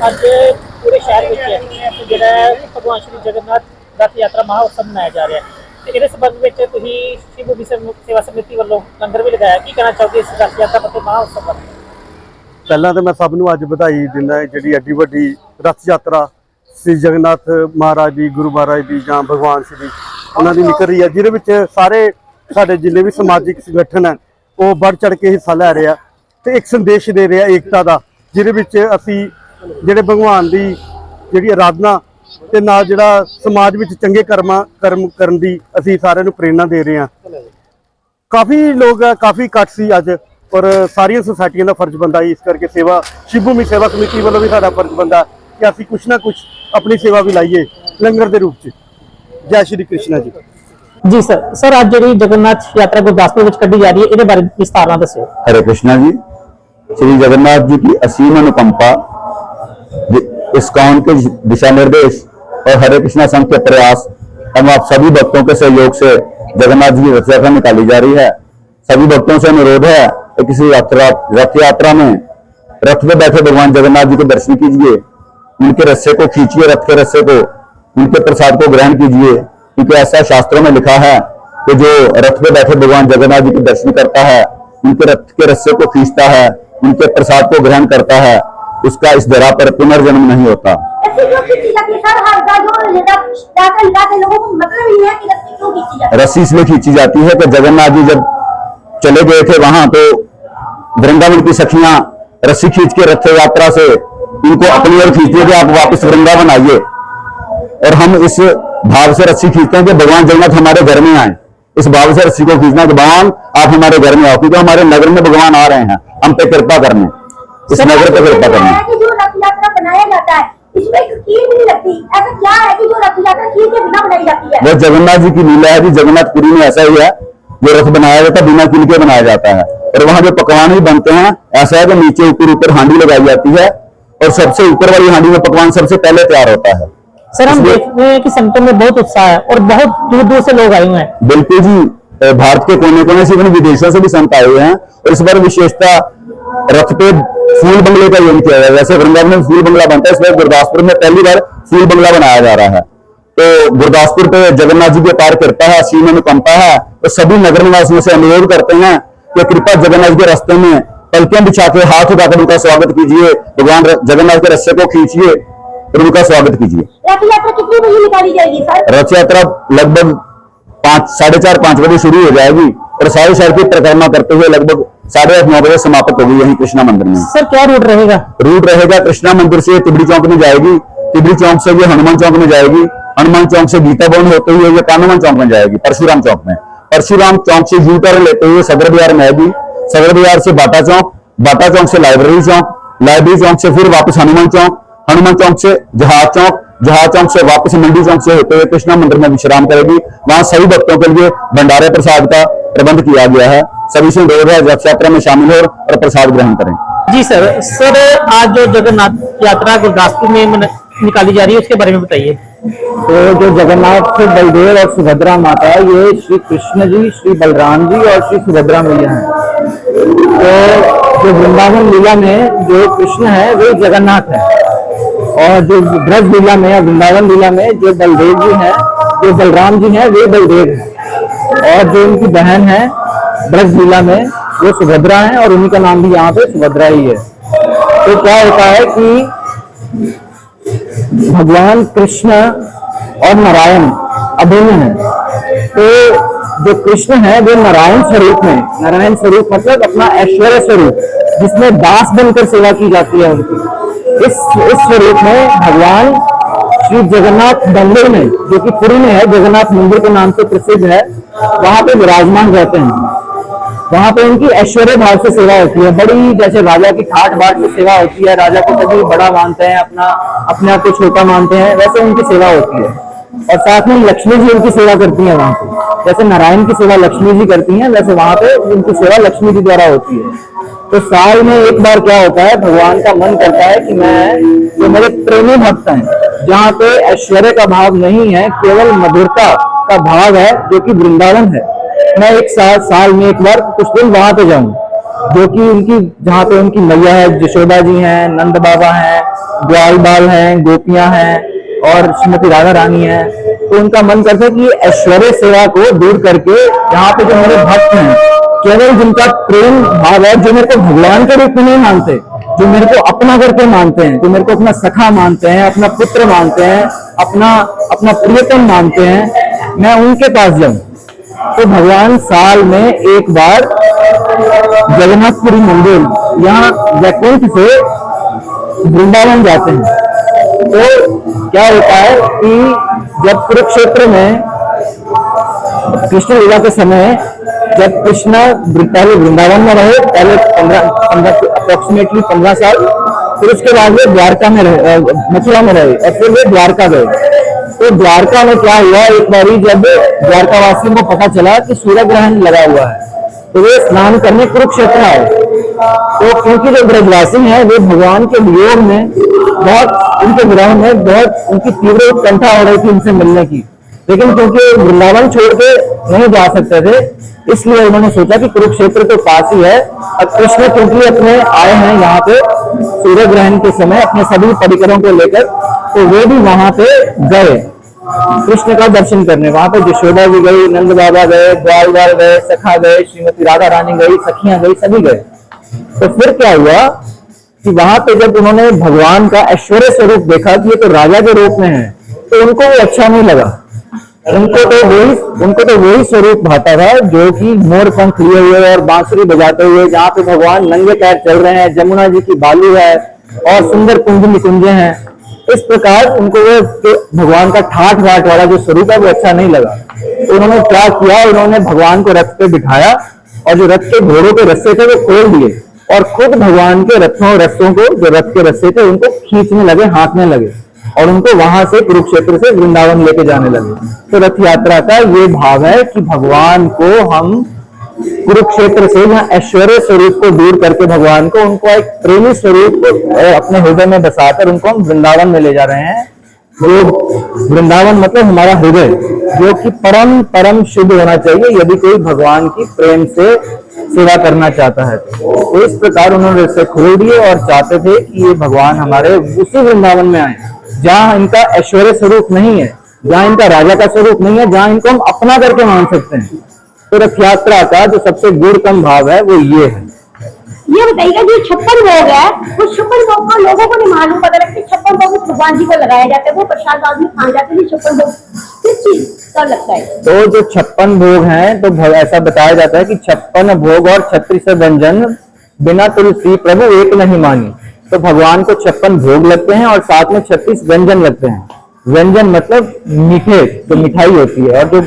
ਅੱਜ ਪੂਰੇ ਸ਼ਹਿਰ ਵਿੱਚ ਜਿਹੜਾ ਭਗਵਾਨ ਸ਼੍ਰੀ ਜਗन्नाथ रथ यात्रा महोत्सव मनाया जा रहा है ਤੇ ਇਹਦੇ ਸੰਬੰਧ ਵਿੱਚ ਤੁਸੀਂ ਸ਼ਿਵ ਭੂਮੀ ਸੇਵਾ ਸਮਿਤੀ ਵੱਲੋਂ ਲੰਗਰ ਵੀ ਲਗਾਇਆ। ਕੀ ਕਹਿਣਾ ਚਾਹੋਗੇ ਇਸ ਰਥ ਯਾਤਰਾ ਅਤੇ ਮहोत्सव ਬਾਰੇ? ਪਹਿਲਾਂ ਤਾਂ ਮੈਂ ਸਭ ਨੂੰ ਅੱਜ ਵਧਾਈ ਦਿੰਦਾ ਜਿਹੜੀ ਐਡੀ ਵੱਡੀ ਰਥ ਯਾਤਰਾ श्री जगन्नाथ महाराज जी गुरु महाराज जी ਜਾਂ भगवान श्री उन्होंने निकल रही है, ਜਿਹਦੇ ਵਿੱਚ ਸਾਰੇ ਸਾਡੇ जिन्ने भी समाजिक संगठन है वो बढ़ चढ़ के हिस्सा ले रहे हैं ਤੇ एक संदेश दे रहे हैं एकता का, ਜਿਹਦੇ ਵਿੱਚ ਅਸੀਂ ਜਿਹੜੇ भगवान की ਜਿਹੜੀ आराधना ਤੇ ਨਾਲ ਜਿਹੜਾ समाज ਵਿੱਚ ਚੰਗੇ ਕਰਮ ਕਰਨ ਦੀ ਅਸੀਂ ਸਾਰਿਆਂ ਨੂੰ ਪ੍ਰੇਰਣਾ ਦੇ ਰਹੇ ਹਾਂ। काफ़ी लोग काफ़ी इकट्ठ सी अज और सारिया सोसायटियों का फर्ज बनता है, इस करके सेवा शिव भूमि सेवा कमेटी वालों भी साਡਾ फर्ज बनता कि असी कुछ ना कुछ अपनी सेवा भी लाइए लंगर के रूप में। जय श्री कृष्णा जी। जी सर आज जी जगन्नाथ यात्रा गुरदासपुर में कढ़ी जा रही है, ये बारे विस्तार में दस्यो। हरे कृष्णा जी। श्री जगन्नाथ जी की असीम अनुकंपा, इस्कॉन के दिशा निर्देश और हरे कृष्णा संघ के प्रयास एवं आप सभी भक्तों के सहयोग से जगन्नाथ जी की रथ यात्रा निकाली जा रही है। सभी भक्तों से अनुरोध है कि किसी रथ यात्रा में रथ में बैठे भगवान जगन्नाथ जी के दर्शन कीजिए, उनके रस्से को खींचिए, रथ के रस्से को, उनके प्रसाद को ग्रहण कीजिए, क्योंकि ऐसा शास्त्रों में लिखा है कि जो रथ में बैठे भगवान जगन्नाथ जी के दर्शन करता है, उनके रथ के रस्से को खींचता है, उनके प्रसाद को ग्रहण करता है, उसका इस धरा पर पुनर्जन्म नहीं होता। रस्सी इसलिए खींची जाती है कि जगन्नाथ जी जब चले गए थे वहां तो वृंदावन की सखियां रस्सी खींच के रथ यात्रा से उनको अपनी ओर खींचते थे, आप वापस वृंदावन आइए। और हम इस भाव से रस्सी खींचते हैं कि भगवान जगन्नाथ हमारे घर में आए, इस भाव से रस्सी को खींचना कि भगवान आप हमारे घर में आओ, क्योंकि हमारे नगर में भगवान आ रहे हैं, हम पे कृपा करने, इस नगर पे कृपा करने। जो रथ यात्रा बनाया जाता है इसमें कील भी नहीं लगती, ऐसा क्या है कि जो रथ यात्रा कील के बिना बनाई जाती है? वो जगन्नाथ जी की लीला है जी। जगन्नाथपुरी में ऐसा ही है, जो रथ बनाया जाता है बिना कील के बनाया जाता है। और वहां जो पकवान भी बनते हैं ऐसा है कि नीचे ऊपर हांडी लगाई जाती है और सबसे ऊपर वाली हांडी में पकवान सबसे पहले तैयार होता है। सर हम देख रहे हैं कि संगठन में बहुत उत्साह है और बहुत दूर दूर से लोग आए हुए हैं। बिल्कुल जी, भारत के कोने कोने से विदेशों से भी संत आए हुए हैं। और इस बार विशेषता रथ पे फूल बंगले का योग किया गया। वैसे वृंदावन में फूल बंगला बनता है, इस बार गुरदासपुर में पहली बार फूल बंगला बनाया जा रहा है। तो गुरदासपुर पे जगन्नाथ जी के पार कृपा है, असीम अनुकंपा है। तो सभी नगर निवासियों से अनुरोध करते हैं कि कृपा जगन्नाथ के रास्ते में पलकें बिछा के हाथ उठाकर उनका स्वागत कीजिए, भगवान जगन्नाथ के रस्से को खींचिए और उनका स्वागत कीजिए। रथ यात्रा कितने बजे निकाली जाएगी सर? रथ यात्रा लगभग 4:30-5 बजे शुरू हो जाएगी और सारे शहर की परिक्रमा करते हुए लगभग 8:30-9 बजे समाप्त होगी यही कृष्णा मंदिर में। सर क्या रूट रहेगा? रूट रहेगा कृष्णा मंदिर से तिबड़ी चौक में जाएगी, तिबड़ी चौक से ये हनुमान चौक में जाएगी, हनुमान चौक से गीता भवन होते हुए ये कानून चौक में जाएगी, परशुराम चौक में, परशुराम चौक से यू टर्न लेते हुए सदर बाजार में आएगी, सदर बाजार से बाटा चौक, बाटा चौक से लाइब्रेरी चौक, लाइब्रेरी चौक से फिर वापस हनुमान चौक, हनुमान चौक से जहाज चौक, जहाज चौक से वापस मंडी चौक से होते हुए कृष्णा मंदिर में विश्राम करेगी। वहां सभी भक्तों के लिए भंडारे प्रसाद का प्रबंध किया गया है। सभी से अनुरोध है रथ यात्रा में शामिल हो और प्रसाद ग्रहण करें। जी सर आज जो जगन्नाथ यात्रा गुरदासपुर में निकाली जा रही है उसके बारे में बताइए। तो जो जगन्नाथ बलदेव और सुभद्रा माता है, ये श्री कृष्ण जी, श्री बलराम जी और श्री सुभद्रा मैया हैं। तो जो वृंदावन लीला में जो कृष्ण है वो जगन्नाथ है, और जो ब्रज लीला में या वृंदावन लीला में जो बलदेव जी हैं, जो बलराम जी हैं वे बलदेव हैं, और जो उनकी बहन है ब्रज लीला में वो सुभद्रा है, और उन्हीं का नाम भी यहाँ पे सुभद्रा ही है। तो क्या होता है कि भगवान कृष्ण और नारायण अभिन्न है। तो जो कृष्ण है वो नारायण स्वरूप में, नारायण स्वरूप मतलब अपना ऐश्वर्य स्वरूप जिसमें दास बनकर सेवा की जाती है उनकी, इस स्वरूप में भगवान श्री जगन्नाथ बंगले में, जो कि पुरी में है, जगन्नाथ मंदिर के नाम से प्रसिद्ध है, वहां पे विराजमान रहते हैं। वहां पे उनकी ऐश्वर्य भाव से सेवा होती है, बड़ी जैसे राजा की ठाट बाट से सेवा होती है, राजा को कभी बड़ा मानते हैं, अपने आप को छोटा मानते हैं, वैसे उनकी सेवा होती है। और साथ में लक्ष्मी जी उनकी सेवा करती है वहां पे, जैसे नारायण की सेवा लक्ष्मी जी करती हैं, वैसे वहां पे उनकी सेवा लक्ष्मी जी द्वारा होती है। तो साल में एक बार क्या होता है, भगवान का मन करता है कि मैं, जो मेरे प्रेमी भक्त हैं, जहाँ पे ऐश्वर्य का भाव नहीं है, केवल मधुरता का भाव है, जो कि वृंदावन है, मैं एक साल में एक बार कुछ दिन वहां पे जाऊं। जो कि उनकी जहाँ पे उनकी मैया है, यशोदा जी हैं, नंद बाबा हैं, ग्वाल बाल हैं, गोपियां हैं और श्रीमती राधा रानी है। तो उनका मन करता है कि ये ऐश्वर्य सेवा को दूर करके यहाँ पे जो मेरे भक्त हैं, केवल जिनका प्रेम भाव है, जो मेरे को भगवान के रूप में नहीं मानते, जो मेरे को अपना करके मानते हैं, जो मेरे को अपना सखा मानते हैं, अपना पुत्र मानते हैं, अपना प्रियतम मानते हैं, मैं उनके पास जाऊं। तो भगवान साल में एक बार जगन्नाथपुरी मंदिर यहाँ वैकुंठ से वृंदावन जाते हैं। तो क्या होता है कि जब कुरुक्षेत्र में कृष्ण लीला के समय, जब कृष्ण पहले वृंदावन में रहे, पहले अप्रोक्सीमेटली 15 साल, फिर उसके बाद वे द्वारका में रहे, मथुरा में रहे और फिर वे द्वारका गए। तो द्वारका में क्या हुआ, एक बारी जब द्वारका वासियों को पता चला कि सूर्य ग्रहण लगा हुआ है, तो वे स्नान करने कुरुक्षेत्र आए। तो क्योंकि जो ब्रजवासी हैं वे भगवान के वियोग में बहुत, उनके विरह में बहुत उनकी तीव्र उत्कंठा हो रही थी उनसे मिलने की, लेकिन क्योंकि वृंदावन छोड़ के नहीं जा सकते थे, इसलिए उन्होंने सोचा कि कुरुक्षेत्र तो पास ही है, और कृष्ण क्योंकि अपने आए हैं यहाँ पे सूर्य ग्रहण के समय अपने सभी परिकरों को लेकर, तो वे भी वहां पे गए कृष्ण का दर्शन करने। वहां पे यशोदा जी गई, नंद बाबा गए, ग्वाल बाल गए, सखा गए, श्रीमती राधा रानी गई, सखियां गई, सभी गए। तो फिर क्या हुआ कि वहां पे जब उन्होंने भगवान का ऐश्वर्य स्वरूप देखा कि ये तो राजा के रूप में है, तो उनको वो अच्छा नहीं लगा। उनको तो वही स्वरूप भाता था जो कि मोर पंख लिए हुए और बांसुरी बजाते हुए, जहाँ पे भगवान नंगे पैर चल रहे हैं, जमुना जी की बालू है और सुंदर कुंज निकुंजे हैं। इस प्रकार उनको वो भगवान का ठाठ बाट वाला जो स्वरूप है वो अच्छा नहीं लगा। तो उन्होंने क्या किया, उन्होंने भगवान को रथ पे बिठाया और जो रथ के घोड़ों के रस्से थे वो खोल दिए और खुद भगवान के रस्सों को, जो रथ के रस्से थे, उनको खींचने लगे, हाँकने लगे और उनको वहां से कुरुक्षेत्र से वृंदावन लेके जाने लगे। तो रथ यात्रा का ये भाव है कि भगवान को हम कुरुक्षेत्र से या ऐश्वर्य स्वरूप को दूर करके भगवान को, उनको एक प्रेमी स्वरूप अपने हृदय में बसाकर उनको हम वृंदावन में ले जा रहे हैं। जो वृंदावन मतलब हमारा हृदय, जो कि परम परम शुद्ध होना चाहिए यदि कोई भगवान की प्रेम से सेवा करना चाहता है। तो इस प्रकार उन्होंने इसे खोल दिए और चाहते थे कि ये भगवान हमारे उसी वृंदावन में आए जहाँ इनका ऐश्वर्य स्वरूप नहीं है, जहाँ इनका राजा का स्वरूप नहीं है, जहाँ इनको हम अपना करके मान सकते हैं। तो रथ यात्रा का जो सबसे गूढ़तम भाव है वो ये है। ये बताइएगा जो 56 भोग है, वो 56 भोग का लोगों को नहीं मालूम पता लगता। 56 भोग भगवान जी को लगाया जाता है, वो प्रसाद बाद में खा जाते हैं। 56 भोग किस चीज का लगता है? तो जो 56 भोग हैं, तो ऐसा बताया जाता है कि 56 भोग और 36 व्यंजन बिना तुलसी प्रभु एक नहीं मानी। तो भगवान को 56 भोग लगते हैं और साथ में 36 व्यंजन लगते हैं। व्यंजन मतलब मीठे, जो मिठाई होती है, और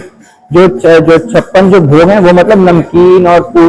जो 56 जो भोग हैं वो मतलब नमकीन और पूरी